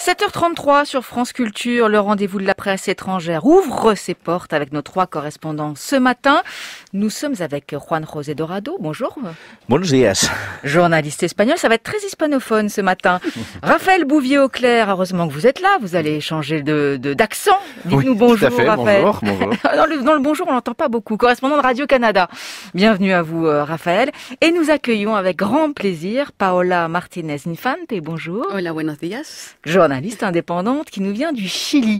7h33 sur France Culture, le rendez-vous de la presse étrangère ouvre ses portes avec nos 3 correspondants. Ce matin, nous sommes avec Juan José Dorado. Bonjour. Buenos días. Journaliste espagnol, ça va être très hispanophone ce matin. Raphaël Bouvier-Auclair, heureusement que vous êtes là, vous allez changer d'accent. Dites-nous bonjour, tout à fait. Raphaël. Bonjour. Dans le bonjour, on l'entend pas beaucoup. Correspondant de Radio-Canada. Bienvenue à vous, Raphaël. Et nous accueillons avec grand plaisir Paola Martínez-Infante. Bonjour. Hola, buenos días. Journaliste indépendante qui nous vient du Chili.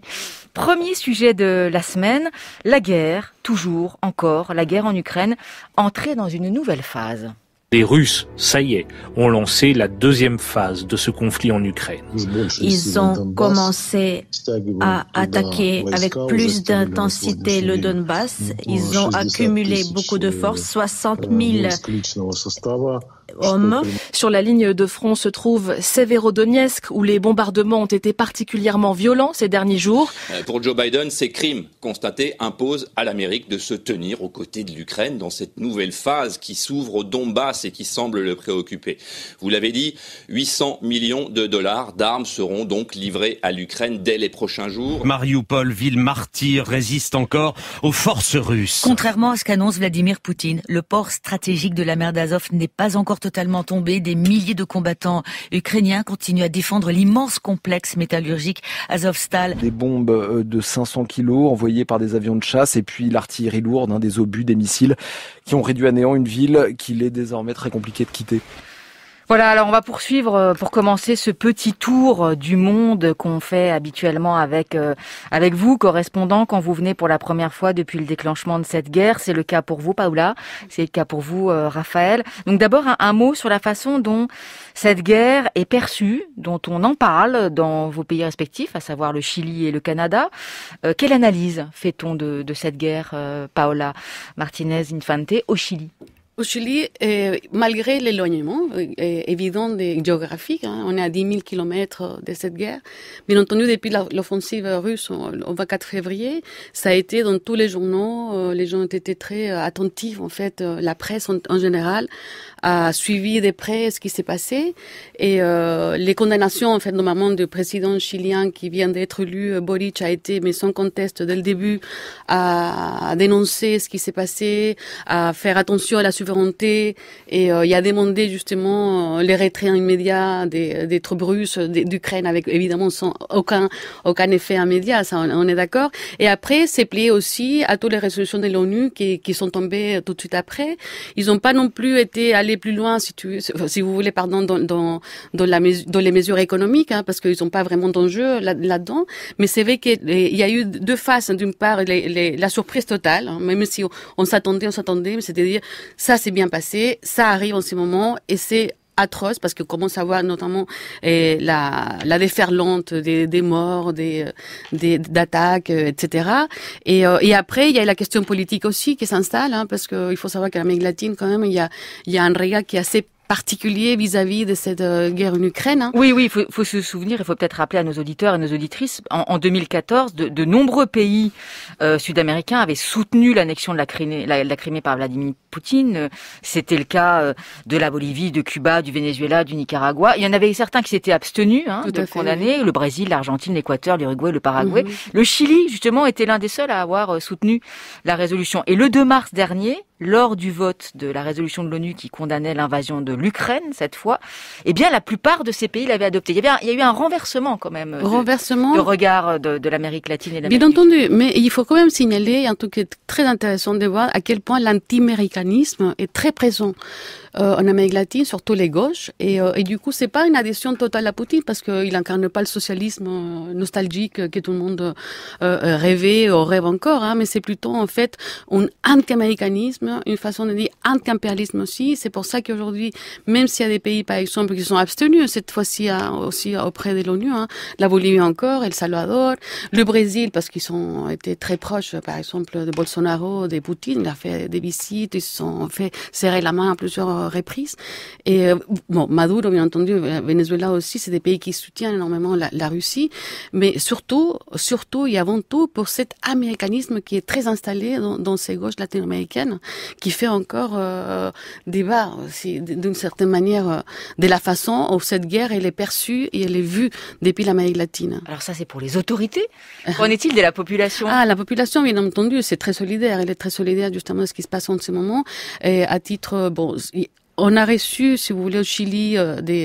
Premier sujet de la semaine, la guerre, toujours, encore, la guerre en Ukraine, entrée dans une nouvelle phase. Les Russes, ça y est, ont lancé la deuxième phase de ce conflit en Ukraine. Ils ont commencé à attaquer avec plus d'intensité le Donbass. Ils ont accumulé beaucoup de force, 60 000 hommes. Sur la ligne de front se trouve Severodonetsk, où les bombardements ont été particulièrement violents ces derniers jours. Pour Joe Biden, ces crimes constatés imposent à l'Amérique de se tenir aux côtés de l'Ukraine dans cette nouvelle phase qui s'ouvre au Donbass et qui semble le préoccuper. Vous l'avez dit, 800 millions de dollars d'armes seront donc livrés à l'Ukraine dès les prochains jours. Mariupol, ville martyre, résiste encore aux forces russes. Contrairement à ce qu'annonce Vladimir Poutine, le port stratégique de la mer d'Azov n'est pas encore totalement tombé. Des milliers de combattants ukrainiens continuent à défendre l'immense complexe métallurgique Azovstal. Des bombes de 500 kilos envoyées par des avions de chasse et puis l'artillerie lourde, des obus, des missiles qui ont réduit à néant une ville qu'il est désormais très compliqué de quitter. Voilà, alors on va poursuivre pour commencer ce petit tour du monde qu'on fait habituellement avec vous, correspondants, quand vous venez pour la première fois depuis le déclenchement de cette guerre. C'est le cas pour vous, Paola, c'est le cas pour vous, Raphaël. Donc d'abord, un mot sur la façon dont cette guerre est perçue, dont on en parle dans vos pays respectifs, à savoir le Chili et le Canada. Quelle analyse fait-on de cette guerre, Paola Martínez-Infante, au Chili ? Au Chili, malgré l'éloignement évident géographique, on est à 10 000 kilomètres de cette guerre. Bien entendu, depuis l'offensive russe au 24 février, ça a été dans tous les journaux. Les gens ont été très attentifs, en fait. La presse en général a suivi de près ce qui s'est passé. Et les condamnations, en fait, normalement, du président chilien qui vient d'être élu, Boric, a été, mais sans conteste, dès le début, à dénoncer ce qui s'est passé, à faire attention à la souveraineté, et il a demandé justement les retraits immédiats des troupes russes d'Ukraine, avec évidemment sans aucun effet immédiat, ça on est d'accord. Et après, c'est plié aussi à toutes les résolutions de l'ONU qui sont tombées tout de suite après. Ils n'ont pas non plus été allés plus loin, si vous voulez, dans les mesures économiques, parce qu'ils n'ont pas vraiment d'enjeu là-dedans. Mais c'est vrai qu'il y a eu deux phases. D'une part, la surprise totale, même si on s'attendait, mais c'est-à-dire ça s'est bien passé, ça arrive en ce moment et c'est atroce parce que commence à voir notamment la déferlante des morts, d'attaques, etc. Et après il y a la question politique aussi qui s'installe, parce que il faut savoir qu'en Amérique latine quand même il y a un regard qui est assez particulier vis-à-vis de cette guerre en Ukraine. Oui, il faut se souvenir, il faut peut-être rappeler à nos auditeurs et nos auditrices, en 2014, de nombreux pays sud-américains avaient soutenu l'annexion de la Crimée par Vladimir Poutine. C'était le cas de la Bolivie, de Cuba, du Venezuela, du Nicaragua. Il y en avait certains qui s'étaient abstenus de condamner, oui. Le Brésil, l'Argentine, l'Équateur, l'Uruguay, le Paraguay. Le Chili, justement, était l'un des seuls à avoir soutenu la résolution. Et le 2 mars dernier, lors du vote de la résolution de l'ONU qui condamnait l'invasion de l'Ukraine, cette fois, eh bien, la plupart de ces pays l'avaient adopté. Il y a eu un renversement, quand même, de regard de l'Amérique latine et de l'Amérique. Bien entendu, mais il faut quand même signaler, un truc qui est très intéressant de voir à quel point l'anti-américanisme est très présent en Amérique latine, surtout les gauches, et du coup, c'est pas une adhésion totale à Poutine parce qu'il incarne pas le socialisme nostalgique que tout le monde rêvait ou rêve encore, mais c'est plutôt, en fait, un anti-américanisme, une façon de dire anti-impérialisme aussi. C'est pour ça qu'aujourd'hui, même s'il y a des pays, par exemple, qui sont abstenus, cette fois-ci aussi auprès de l'ONU, la Bolivie encore, El Salvador, le Brésil, parce qu'ils ont été très proches, par exemple, de Bolsonaro, de Poutine, il a fait des visites, ils se sont fait serrer la main à plusieurs reprise. Et bon, Maduro, bien entendu, Venezuela aussi, c'est des pays qui soutiennent énormément la Russie, mais surtout et avant tout pour cet américanisme qui est très installé dans ces gauches latino-américaines, qui fait encore débat aussi, d'une certaine manière, de la façon où cette guerre elle est perçue et elle est vue depuis l'Amérique latine. Alors ça, c'est pour les autorités. Qu'en est-il de la population? La population, bien entendu, c'est très solidaire. Elle est très solidaire justement de ce qui se passe en ce moment. Et à titre, on a reçu, si vous voulez, au Chili,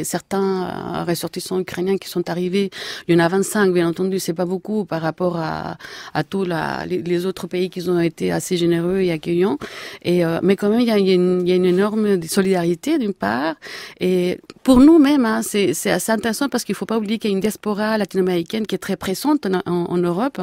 certains ressortissants ukrainiens qui sont arrivés. Il y en a 25, bien entendu, c'est pas beaucoup par rapport à tous les autres pays qui ont été assez généreux et accueillants. Mais quand même, il y a une énorme solidarité d'une part. Et pour nous-mêmes, c'est assez intéressant parce qu'il faut pas oublier qu'il y a une diaspora latino-américaine qui est très présente en Europe.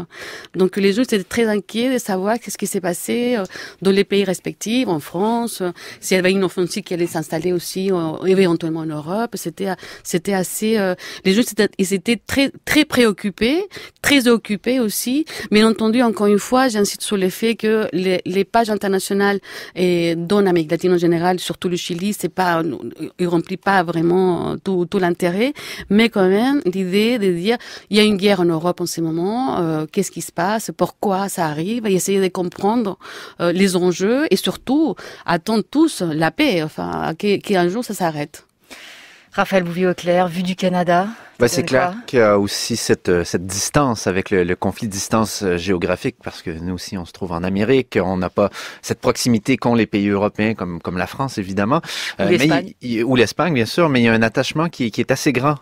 Donc les gens étaient très inquiets de savoir qu'est-ce qui s'est passé dans les pays respectifs, en France, s'il y avait une offensive qui allait s'installer aussi éventuellement en Europe. C'était assez. Les gens ils étaient très très préoccupés, très occupés aussi. Bien entendu, encore une fois, j'insiste sur le fait que les pages internationales et dans l'Amérique latine en général, surtout le Chili, il remplit pas vraiment tout l'intérêt, mais quand même l'idée de dire il y a une guerre en Europe en ce moment, qu'est-ce qui se passe, pourquoi ça arrive, et essayer de comprendre les enjeux et surtout attendre tous la paix, enfin qu'un jour ça s'arrête. Raphaël Bouvier-Auclair, vue du Canada. C'est clair qu'il y a aussi cette distance avec le conflit de distance géographique, parce que nous aussi on se trouve en Amérique, on n'a pas cette proximité qu'ont les pays européens comme la France évidemment, ou l'Espagne bien sûr, mais il y a un attachement qui est assez grand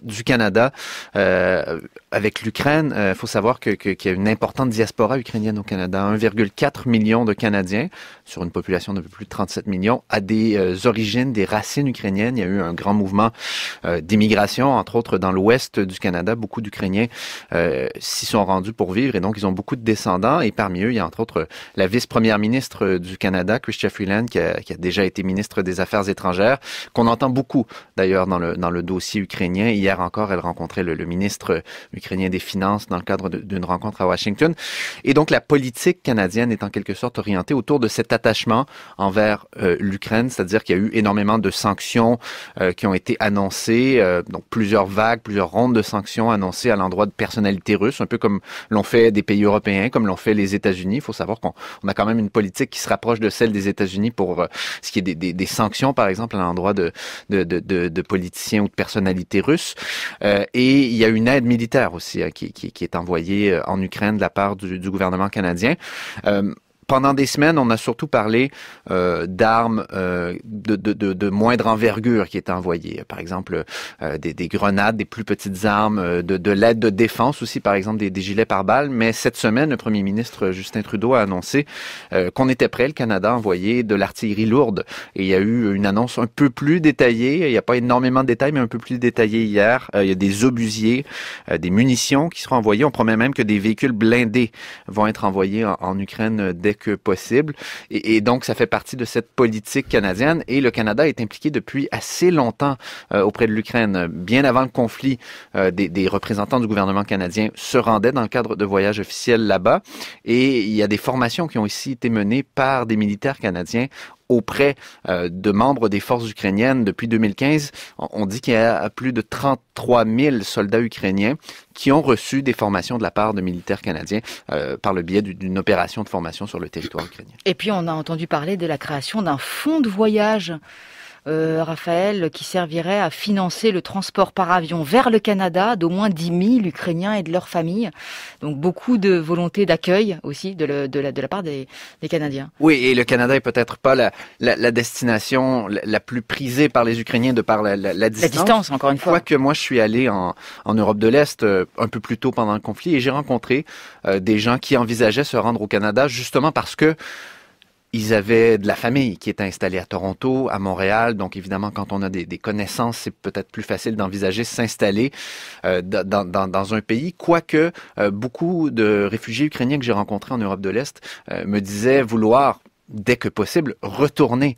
du Canada avec l'Ukraine. Il faut savoir qu'il y a une importante diaspora ukrainienne au Canada, 1,4 million de Canadiens sur une population de plus de 37 millions a des origines, des racines ukrainiennes. Il y a eu un grand mouvement d'immigration, entre autres dans l'ouest du Canada. Beaucoup d'Ukrainiens s'y sont rendus pour vivre et donc ils ont beaucoup de descendants. Et parmi eux, il y a entre autres la vice-première ministre du Canada, Chrystia Freeland, qui a déjà été ministre des Affaires étrangères, qu'on entend beaucoup d'ailleurs dans le dossier ukrainien. Hier encore, elle rencontrait le ministre ukrainien des Finances dans le cadre d'une rencontre à Washington. Et donc la politique canadienne est en quelque sorte orientée autour de cet attachement envers l'Ukraine, c'est-à-dire qu'il y a eu énormément de sanctions qui ont été annoncées, donc plusieurs vagues, plusieurs rondes de sanctions annoncées à l'endroit de personnalités russes, un peu comme l'ont fait des pays européens, comme l'ont fait les États-Unis. Il faut savoir qu'on a quand même une politique qui se rapproche de celle des États-Unis pour ce qui est des sanctions, par exemple, à l'endroit de politiciens ou de personnalités russes. Et il y a une aide militaire aussi qui est envoyée en Ukraine de la part du gouvernement canadien. Pendant des semaines, on a surtout parlé d'armes de moindre envergure qui étaient envoyées. Par exemple, des grenades, des plus petites armes, de l'aide de défense aussi, par exemple des gilets pare-balles. Mais cette semaine, le premier ministre Justin Trudeau a annoncé qu'on était prêt, le Canada, à envoyer de l'artillerie lourde. Et il y a eu une annonce un peu plus détaillée. Il n'y a pas énormément de détails, mais un peu plus détaillée hier. Il y a des obusiers, des munitions qui seront envoyées. On promet même que des véhicules blindés vont être envoyés en Ukraine dès que possible. Et donc, ça fait partie de cette politique canadienne. Et le Canada est impliqué depuis assez longtemps auprès de l'Ukraine. Bien avant le conflit, des représentants du gouvernement canadien se rendaient dans le cadre de voyages officiels là-bas. Et il y a des formations qui ont ici été menées par des militaires canadiens auprès de membres des forces ukrainiennes depuis 2015. On dit qu'il y a plus de 33 000 soldats ukrainiens qui ont reçu des formations de la part de militaires canadiens par le biais d'une opération de formation sur le territoire ukrainien. Et puis on a entendu parler de la création d'un fonds de voyage, Raphaël, qui servirait à financer le transport par avion vers le Canada d'au moins 10 000 Ukrainiens et de leurs familles. Donc beaucoup de volonté d'accueil aussi de la part des Canadiens. Oui, et le Canada est peut-être pas la destination la plus prisée par les Ukrainiens de par la distance. La distance, encore une fois. Quoique moi, je suis allé en Europe de l'Est un peu plus tôt pendant le conflit et j'ai rencontré des gens qui envisageaient se rendre au Canada justement parce que ils avaient de la famille qui était installée à Toronto, à Montréal. Donc, évidemment, quand on a des connaissances, c'est peut-être plus facile d'envisager s'installer dans un pays. Quoique, beaucoup de réfugiés ukrainiens que j'ai rencontrés en Europe de l'Est me disaient vouloir, dès que possible, retourner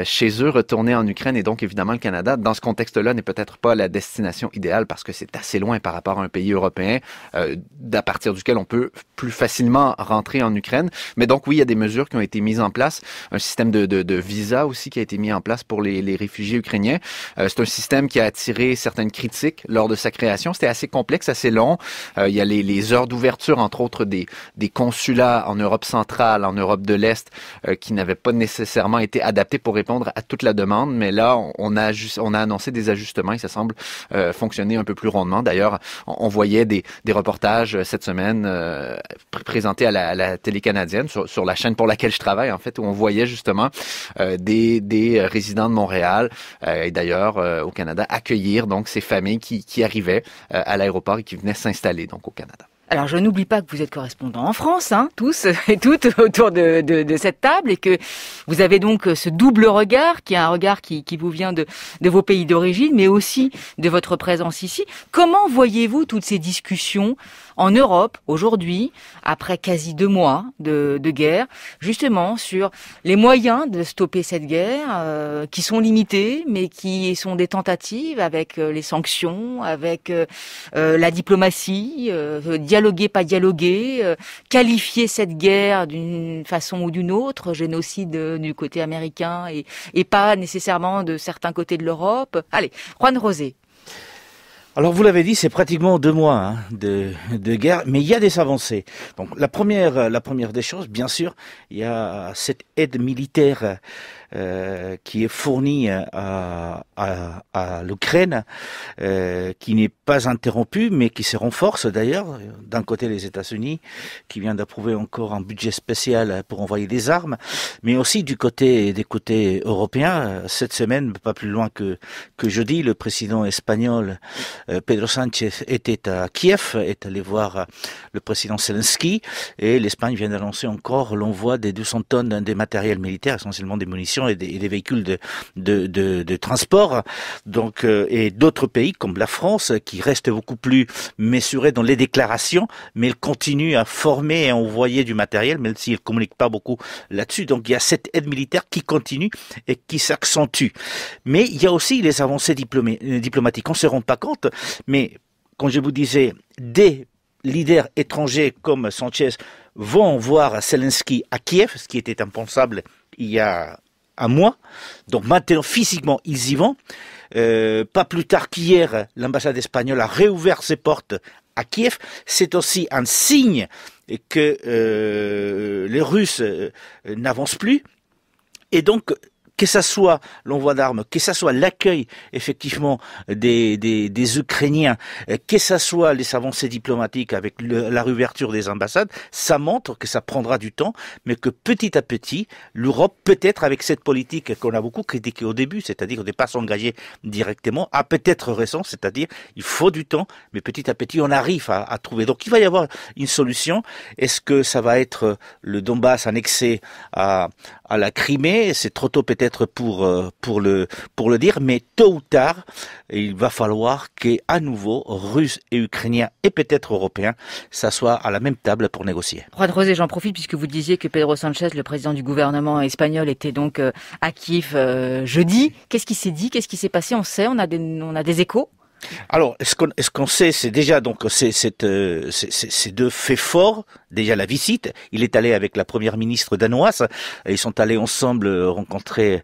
chez eux, retourner en Ukraine, et donc évidemment le Canada, dans ce contexte-là, n'est peut-être pas la destination idéale parce que c'est assez loin par rapport à un pays européen à partir duquel on peut plus facilement rentrer en Ukraine. Mais donc oui, il y a des mesures qui ont été mises en place, un système de visa aussi qui a été mis en place pour les réfugiés ukrainiens. C'est un système qui a attiré certaines critiques lors de sa création. C'était assez complexe, assez long. Il y a les heures d'ouverture, entre autres, des consulats en Europe centrale, en Europe de l'Est, qui n'avaient pas nécessairement été adaptés pour répondre à toute la demande. Mais là, on a annoncé des ajustements et ça semble fonctionner un peu plus rondement. D'ailleurs, on voyait des reportages cette semaine présentés à la télé canadienne, sur la chaîne pour laquelle je travaille, en fait, où on voyait justement des résidents de Montréal et d'ailleurs au Canada accueillir donc ces familles qui arrivaient à l'aéroport et qui venaient s'installer donc au Canada. Alors, je n'oublie pas que vous êtes correspondants en France, tous et toutes autour de cette table, et que vous avez donc ce double regard, qui est un regard qui vous vient de vos pays d'origine, mais aussi de votre présence ici. Comment voyez-vous toutes ces discussions en Europe, aujourd'hui, après quasi 2 mois de guerre, justement sur les moyens de stopper cette guerre, qui sont limités, mais qui sont des tentatives avec les sanctions, avec la diplomatie, dialoguer, pas dialoguer, qualifier cette guerre d'une façon ou d'une autre, génocide du côté américain et pas nécessairement de certains côtés de l'Europe. Allez, Juan José. Alors vous l'avez dit, c'est pratiquement 2 mois de guerre, mais il y a des avancées. Donc la première des choses, bien sûr, il y a cette aide militaire qui est fournie à l'Ukraine, qui n'est pas interrompue, mais qui se renforce d'ailleurs. D'un côté les États-Unis, qui vient d'approuver encore un budget spécial pour envoyer des armes, mais aussi des côtés européens. Cette semaine, pas plus loin que jeudi, le président espagnol Pedro Sánchez était à Kiev, est allé voir le président Zelensky, et l'Espagne vient d'annoncer encore l'envoi des 200 tonnes de matériel militaire, essentiellement des munitions et des véhicules de transport. Donc, et d'autres pays comme la France, qui restent beaucoup plus mesurés dans les déclarations, mais ils continuent à former et à envoyer du matériel, même s'ils ne communiquent pas beaucoup là-dessus. Donc, il y a cette aide militaire qui continue et qui s'accentue. Mais il y a aussi les avancées diplomatiques. On ne se rend pas compte, mais comme je vous disais, des leaders étrangers comme Sanchez vont voir Zelensky à Kiev, ce qui était impensable il y a un mois. Donc maintenant, physiquement, ils y vont. Pas plus tard qu'hier, l'ambassade espagnole a réouvert ses portes à Kiev. C'est aussi un signe que les Russes n'avancent plus. Et donc, que ça soit l'envoi d'armes, que ça soit l'accueil effectivement des Ukrainiens, que ça soit les avancées diplomatiques avec la réouverture des ambassades, ça montre que ça prendra du temps, mais que petit à petit, l'Europe, peut-être avec cette politique qu'on a beaucoup critiquée au début, c'est-à-dire de ne pas s'engager directement, a peut-être raison, c'est-à-dire il faut du temps, mais petit à petit on arrive à trouver. Donc il va y avoir une solution. Est-ce que ça va être le Donbass annexé à la Crimée? C'est trop tôt peut-être pour le dire, mais tôt ou tard, il va falloir qu'à nouveau, Russes et Ukrainiens et peut-être Européens s'assoient à la même table pour négocier. Juan José, j'en profite puisque vous disiez que Pedro Sánchez, le président du gouvernement espagnol, était donc à Kiev jeudi. Qu'est-ce qui s'est dit? Qu'est-ce qui s'est passé? On sait, on a des échos? Alors, ce qu'on sait, c'est déjà donc ces 2 faits forts. Déjà la visite, il est allé avec la première ministre danoise, et ils sont allés ensemble rencontrer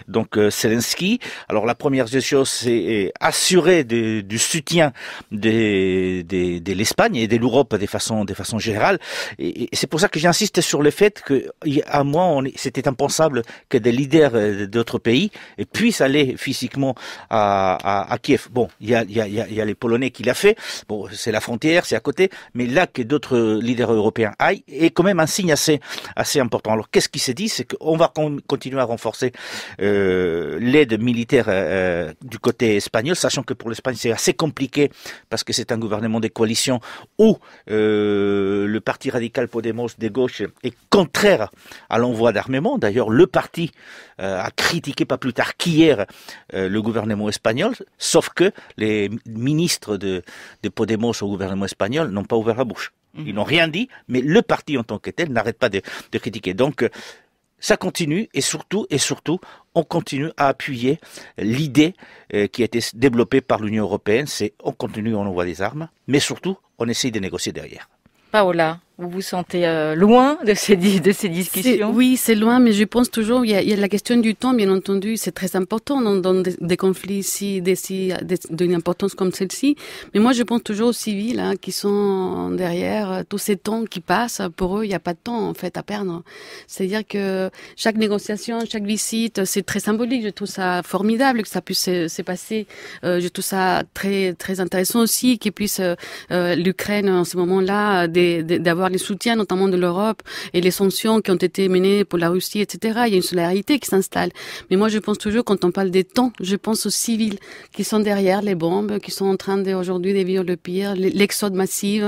donc Zelensky. Alors la première des choses, c'est assurer du soutien de l'Espagne et de l'Europe de façon générale. Et c'est pour ça que j'insiste sur le fait que à moi, c'était impensable que des leaders d'autres pays puissent aller physiquement à Kiev. Bon, il y a les Polonais qui l'a fait. Bon, c'est la frontière, c'est à côté. Mais là, que d'autres leaders européens aillent, est quand même un signe assez important. Alors, qu'est-ce qui s'est dit? C'est qu'on va continuer à renforcer l'aide militaire du côté espagnol, sachant que pour l'Espagne, c'est assez compliqué parce que c'est un gouvernement de coalition où le parti radical Podemos de gauche est contraire à l'envoi d'armement. D'ailleurs, le parti a critiqué pas plus tard qu'hier le gouvernement espagnol, sauf que les ministres de Podemos au gouvernement espagnol n'ont pas ouvert la bouche. Ils n'ont rien dit, mais le parti en tant que tel n'arrête pas de critiquer. Donc, ça continue et surtout, on continue à appuyer l'idée qui a été développée par l'Union européenne, c'est on continue, on envoie des armes, mais surtout, on essaye de négocier derrière. Paola, vous vous sentez loin de ces discussions? Oui, c'est loin, mais je pense toujours, il y a la question du temps, bien entendu, c'est très important dans des conflits d'une importance comme celle-ci. Mais moi, je pense toujours aux civils qui sont derrière tous ces temps qui passent. Pour eux, il n'y a pas de temps, en fait, à perdre. C'est-à-dire que chaque négociation, chaque visite, c'est très symbolique. Je trouve ça formidable que ça puisse se passer. Je trouve ça très, très intéressant aussi qu'il puisse l'Ukraine, en ce moment-là, d'avoir les soutiens, notamment de l'Europe, et les sanctions qui ont été menées pour la Russie, etc. Il y a une solidarité qui s'installe. Mais moi, je pense toujours, quand on parle des temps, je pense aux civils qui sont derrière les bombes, qui sont en train aujourd'hui de vivre le pire, l'exode massif,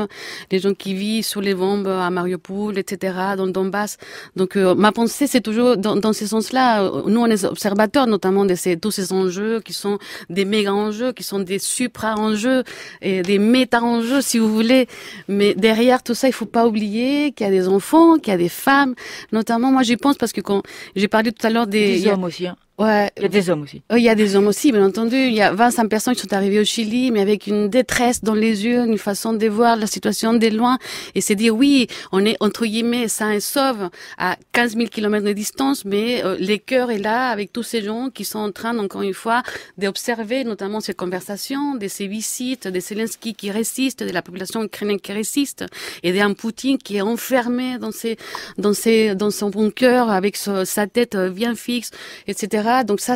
les gens qui vivent sous les bombes à Mariupol, etc., dans le Donbass. Donc, ma pensée, c'est toujours dans ce sens-là. Nous, on est observateurs, notamment de tous ces enjeux qui sont des méga enjeux, qui sont des supra-enjeux et des méta-enjeux, si vous voulez. Mais derrière tout ça, il faut pas oublier qu'il y a des enfants, qu'il y a des femmes. Notamment, moi, j'y pense parce que quand j'ai parlé tout à l'heure des hommes aussi, hein. Ouais. Il y a des hommes aussi. Il y a des hommes aussi, bien entendu. Il y a 25 personnes qui sont arrivées au Chili, mais avec une détresse dans les yeux, une façon de voir la situation de loin. Et c'est dire, oui, on est, entre guillemets, sains et saufs à 15 000 kilomètres de distance, mais le cœur est là avec tous ces gens qui sont en train, encore une fois, d'observer notamment ces conversations, de ces visites, de Zelensky qui résiste, de la population ukrainienne qui résiste, et d'un Poutine qui est enfermé dans son bunker avec sa tête bien fixe, etc. Donc ça,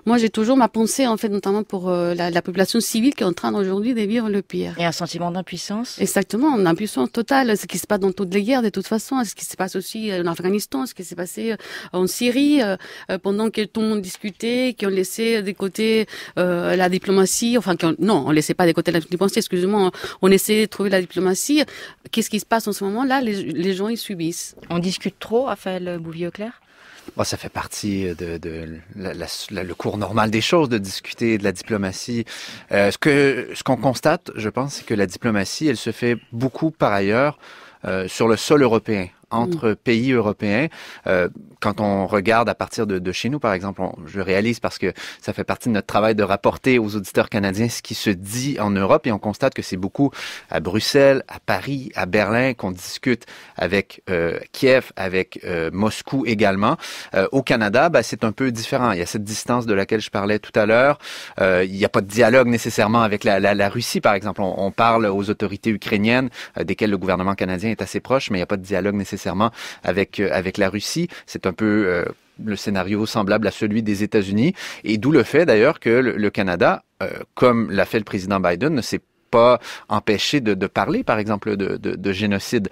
moi j'ai toujours ma pensée, en fait, notamment pour la population civile qui est en train aujourd'hui de vivre le pire. Et un sentiment d'impuissance? Exactement, d'impuissance totale. Ce qui se passe dans toutes les guerres, de toute façon, ce qui se passe aussi en Afghanistan, ce qui s'est passé en Syrie, pendant que tout le monde discutait, qui ont laissé de côté la diplomatie, on laissait pas de côté la diplomatie, excusez-moi, on essayait de trouver la diplomatie. Qu'est-ce qui se passe en ce moment-là? Les gens, ils subissent. On discute trop, Raphaël Bouvier-Auclair? Bon, ça fait partie le cours normal des choses, de discuter de la diplomatie. Ce qu'on constate, je pense, c'est que la diplomatie, elle se fait beaucoup par ailleurs sur le sol européen, entre pays européens. Quand on regarde à partir de chez nous, par exemple, je réalise parce que ça fait partie de notre travail de rapporter aux auditeurs canadiens ce qui se dit en Europe, et on constate que c'est beaucoup à Bruxelles, à Paris, à Berlin qu'on discute avec Kiev, avec Moscou également. Au Canada, c'est un peu différent. Il y a cette distance de laquelle je parlais tout à l'heure. Il n'y a pas de dialogue nécessairement avec la Russie, par exemple. On parle aux autorités ukrainiennes, desquelles le gouvernement canadien est assez proche, mais il n'y a pas de dialogue nécessairement avec la Russie. C'est un peu le scénario semblable à celui des États-Unis, et d'où le fait d'ailleurs que le Canada, comme l'a fait le président Biden, ne s'est pas empêché de parler, par exemple, de génocide.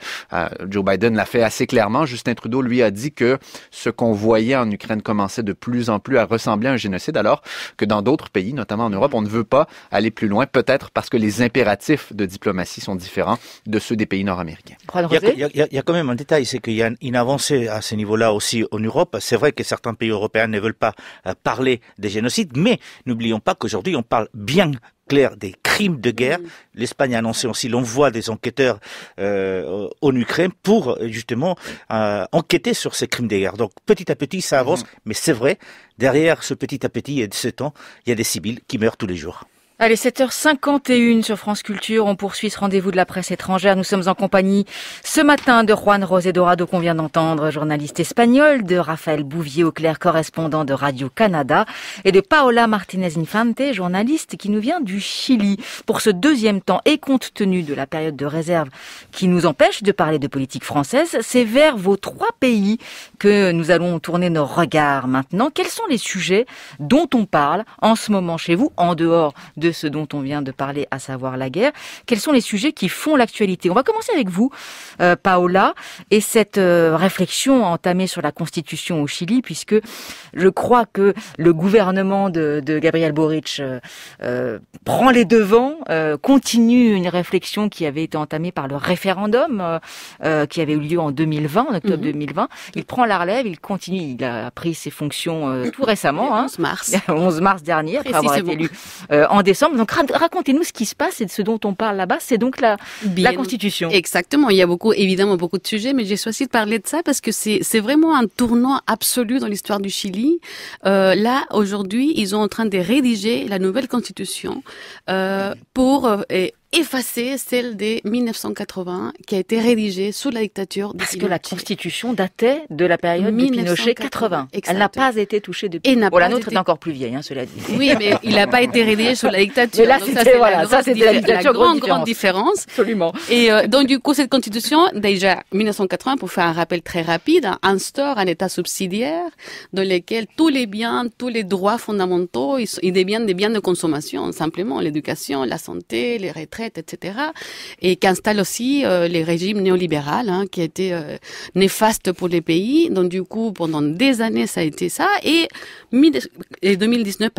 Joe Biden l'a fait assez clairement. Justin Trudeau, lui, a dit que ce qu'on voyait en Ukraine commençait de plus en plus à ressembler à un génocide, alors que dans d'autres pays, notamment en Europe, on ne veut pas aller plus loin, peut-être parce que les impératifs de diplomatie sont différents de ceux des pays nord-américains. Il y a quand même un détail, c'est qu'il y a une avancée à ce niveau-là aussi en Europe. C'est vrai que certains pays européens ne veulent pas parler des génocides, mais n'oublions pas qu'aujourd'hui, on parle bien clair des crimes de guerre. L'Espagne a annoncé aussi l'envoi des enquêteurs en Ukraine pour justement enquêter sur ces crimes de guerre. Donc petit à petit, ça avance, mais c'est vrai, derrière ce petit à petit et de ce temps, il y a des civils qui meurent tous les jours. Allez, 7h51 sur France Culture. On poursuit ce rendez-vous de la presse étrangère. Nous sommes en compagnie ce matin de Juan José Dorado, qu'on vient d'entendre, journaliste espagnol, de Raphaël Bouvier-Auclair, correspondant de Radio-Canada, et de Paola Martínez-Infante, journaliste qui nous vient du Chili. Pour ce deuxième temps, et compte tenu de la période de réserve qui nous empêche de parler de politique française, c'est vers vos trois pays que nous allons tourner nos regards maintenant. Quels sont les sujets dont on parle en ce moment chez vous, en dehors de ce dont on vient de parler, à savoir la guerre? Quels sont les sujets qui font l'actualité? On va commencer avec vous, Paola, et cette réflexion entamée sur la Constitution au Chili, puisque je crois que le gouvernement de Gabriel Boric prend les devants, continue une réflexion qui avait été entamée par le référendum qui avait eu lieu en 2020, en octobre 2020. Il prend la relève, il continue, il a pris ses fonctions tout récemment, 11 mars. 11 mars dernier, après avoir été élu en décembre décembre. Donc racontez-nous ce qui se passe et de ce dont on parle là-bas. C'est donc la Constitution. Exactement. Il y a évidemment beaucoup de sujets, mais j'ai choisi de parler de ça parce que c'est vraiment un tournant absolu dans l'histoire du Chili. Là, aujourd'hui, ils sont en train de rédiger la nouvelle Constitution pour effacer celle de 1980 qui a été rédigée sous la dictature de Parce Pinochet. que la Constitution datait de la période de Pinochet 80. Elle n'a pas été touchée depuis. La nôtre est encore plus vieille, cela dit. Oui, mais il n'a pas été rédigé sous la dictature. Mais là, c'était la grande différence. Absolument. Et donc, du coup, cette Constitution, déjà, 1980, pour faire un rappel très rapide, instaure un État subsidiaire dans lequel tous les biens, tous les droits fondamentaux, ils deviennent des biens de consommation, simplement. L'éducation, la santé, les retraites, etc. Et qui installe aussi les régimes néolibéraux, qui étaient néfastes pour les pays. Donc du coup, pendant des années, ça a été ça. Et 2019,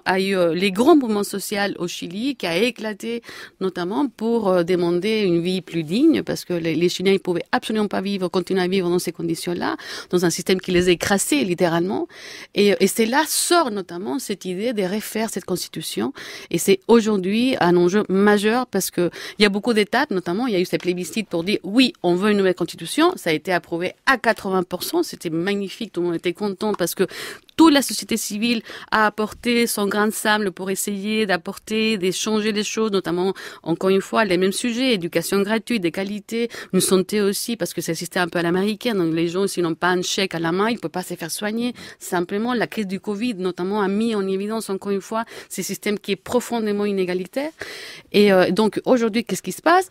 a eu les grands mouvements sociaux au Chili qui a éclaté, notamment pour demander une vie plus digne, parce que les Chiliens ils pouvaient absolument pas continuer à vivre dans ces conditions-là, dans un système qui les écrasait littéralement. Et c'est là sort notamment cette idée de refaire cette constitution. Et c'est aujourd'hui un enjeu majeur parce que il y a beaucoup d'étapes, notamment il y a eu ces plébiscites pour dire oui, on veut une nouvelle constitution. Ça a été approuvé à 80%. C'était magnifique, tout le monde était content parce que toute la société civile a apporté son grain de sable pour essayer de changer les choses, notamment, encore une fois, les mêmes sujets, éducation gratuite, de qualité, une santé aussi, parce que c'est un système un peu à l'américaine, donc les gens, s'ils n'ont pas un chèque à la main, ils ne peuvent pas se faire soigner. Simplement, la crise du Covid, notamment, a mis en évidence, encore une fois, ce système qui est profondément inégalitaire. Et donc, aujourd'hui, qu'est-ce qui se passe ?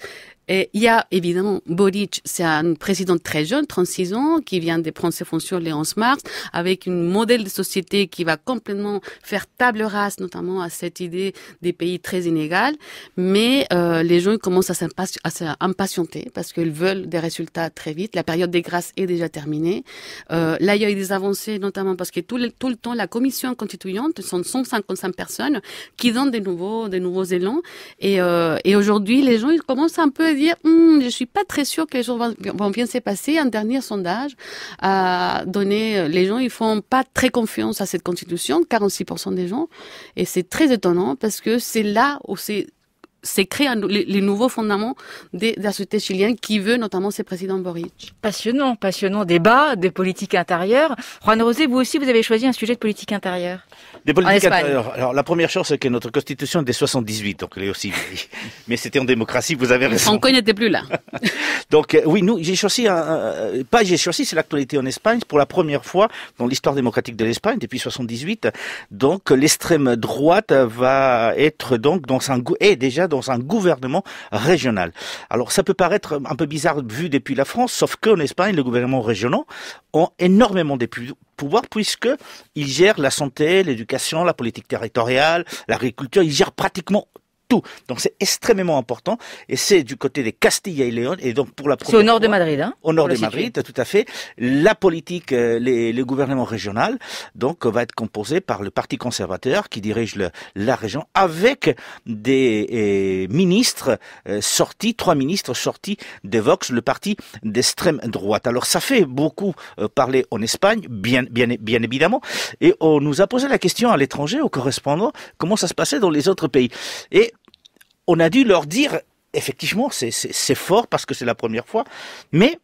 Et il y a évidemment Boric, c'est un président très jeune, 36 ans, qui vient de prendre ses fonctions le 11 mars, avec une modèle de société qui va complètement faire table rase, notamment à cette idée des pays très inégaux. Mais les gens commencent à s'impatienter parce qu'ils veulent des résultats très vite. La période des grâces est déjà terminée. Là, il y a eu des avancées, notamment parce que tout le temps, la commission constituante, sont 155 personnes qui donnent des nouveaux élans. Et aujourd'hui, les gens ils commencent un peu à dire je suis pas très sûr que les choses vont bien se passer. Un dernier sondage a donné, les gens ils font pas très confiance à cette constitution, 46% des gens, et c'est très étonnant parce que c'est là où c'est créé les nouveaux fondements de la société chilienne qui veut notamment ce président Boric. Passionnant débat de politique intérieure. Juan Rosé, vous aussi, vous avez choisi un sujet de politique intérieure. Des politiques intérieures. Alors, la première chose, c'est que notre constitution est de 78, donc elle est aussi vieille. Mais c'était en démocratie, vous avez raison. Franco n'était plus là. Donc, oui, j'ai choisi c'est l'actualité en Espagne. Pour la première fois dans l'histoire démocratique de l'Espagne, depuis 78. Donc, l'extrême droite va être donc déjà dans un gouvernement régional. Alors, ça peut paraître un peu bizarre vu depuis la France, sauf qu'en Espagne, les gouvernements régionaux ont énormément de pouvoir puisque ils gèrent la santé, l'éducation, la politique territoriale, l'agriculture, ils gèrent pratiquement tout. Donc c'est extrêmement important et c'est du côté des Castilla y León et donc pour la première c'est au nord de Madrid, au nord de Madrid, tout à fait. La politique, le gouvernement régional, donc va être composé par le Parti conservateur qui dirige la région avec des ministres sortis, 3 ministres sortis de Vox, le parti d'extrême droite. Alors ça fait beaucoup parler en Espagne, bien évidemment, et on nous a posé la question à l'étranger, aux correspondants, comment ça se passait dans les autres pays. Et on a dû leur dire, effectivement, c'est fort parce que c'est la première fois, mais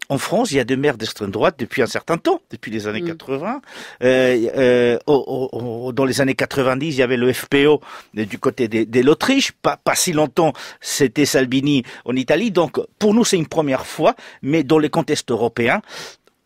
en France, il y a des maires d'extrême droite depuis un certain temps, depuis les années 80. Dans les années 90, il y avait le FPO du côté de l'Autriche. Pas si longtemps, c'était Salvini en Italie. Donc, pour nous, c'est une première fois, mais dans les contextes européens,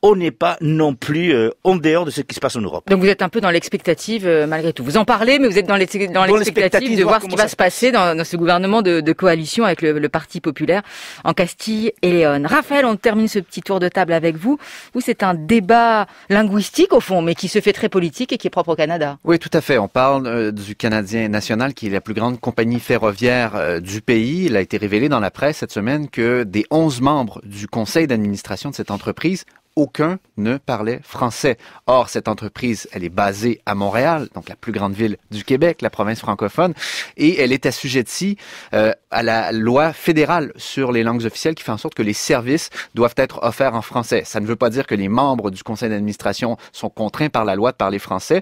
on n'est pas non plus en dehors de ce qui se passe en Europe. Donc vous êtes un peu dans l'expectative malgré tout. Vous en parlez, mais vous êtes dans l'expectative de voir ce qui va se passer dans ce gouvernement de coalition avec le Parti populaire en Castille et Léon. Raphaël, on termine ce petit tour de table avec vous. Vous, c'est un débat linguistique au fond, mais qui se fait très politique et qui est propre au Canada. Oui, tout à fait. On parle du Canadien National, qui est la plus grande compagnie ferroviaire du pays. Il a été révélé dans la presse cette semaine que des 11 membres du conseil d'administration de cette entreprise aucun ne parlait français. Or, cette entreprise, elle est basée à Montréal, donc la plus grande ville du Québec, la province francophone, et elle est assujettie à la loi fédérale sur les langues officielles qui fait en sorte que les services doivent être offerts en français. Ça ne veut pas dire que les membres du conseil d'administration sont contraints par la loi de parler français,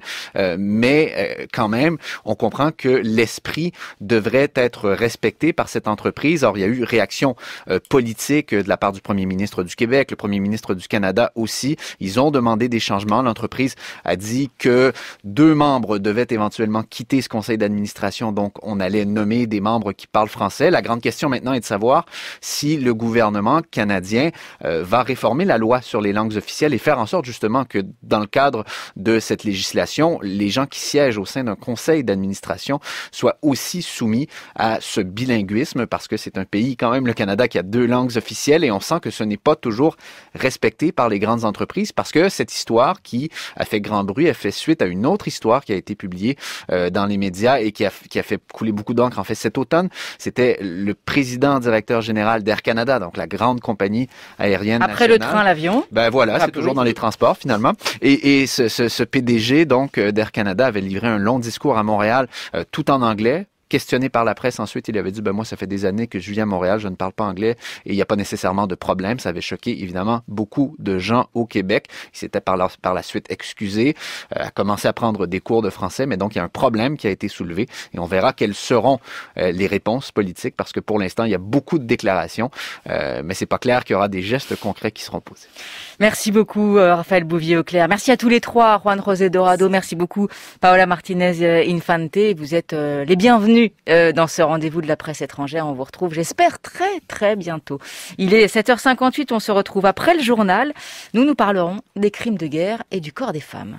mais quand même, on comprend que l'esprit devrait être respecté par cette entreprise. Or, il y a eu réaction politique de la part du premier ministre du Québec, le premier ministre du Canada aussi. Ils ont demandé des changements. L'entreprise a dit que 2 membres devaient éventuellement quitter ce conseil d'administration, donc on allait nommer des membres qui parlent français. La grande question maintenant est de savoir si le gouvernement canadien va réformer la loi sur les langues officielles et faire en sorte justement que dans le cadre de cette législation, les gens qui siègent au sein d'un conseil d'administration soient aussi soumis à ce bilinguisme, parce que c'est un pays quand même, le Canada, qui a 2 langues officielles, et on sent que ce n'est pas toujours respecté par les grandes entreprises, parce que cette histoire qui a fait grand bruit a fait suite à une autre histoire qui a été publiée dans les médias et qui a fait couler beaucoup d'encre en fait cet automne. C'était le président directeur général d'Air Canada, donc la grande compagnie aérienne après nationale. Le train, l'avion. Ben voilà, c'est toujours dans les transports finalement. Et ce PDG donc d'Air Canada avait livré un long discours à Montréal, tout en anglais. Questionné par la presse ensuite, il avait dit, moi, ça fait des années que je vis à Montréal, je ne parle pas anglais et il n'y a pas nécessairement de problème. Ça avait choqué, évidemment, beaucoup de gens au Québec. Il s'était par la suite excusé, a commencé à prendre des cours de français, mais donc il y a un problème qui a été soulevé et on verra quelles seront les réponses politiques, parce que pour l'instant, il y a beaucoup de déclarations, mais c'est pas clair qu'il y aura des gestes concrets qui seront posés. Merci beaucoup, Raphaël Bouvier-Auclair. Merci à tous les trois, Juan José Dorado. Merci beaucoup, Paola Martinez-Infante. Vous êtes les bienvenus dans ce rendez-vous de la presse étrangère. On vous retrouve, j'espère, très très bientôt. Il est 7h58, on se retrouve après le journal. Nous parlerons des crimes de guerre et du corps des femmes.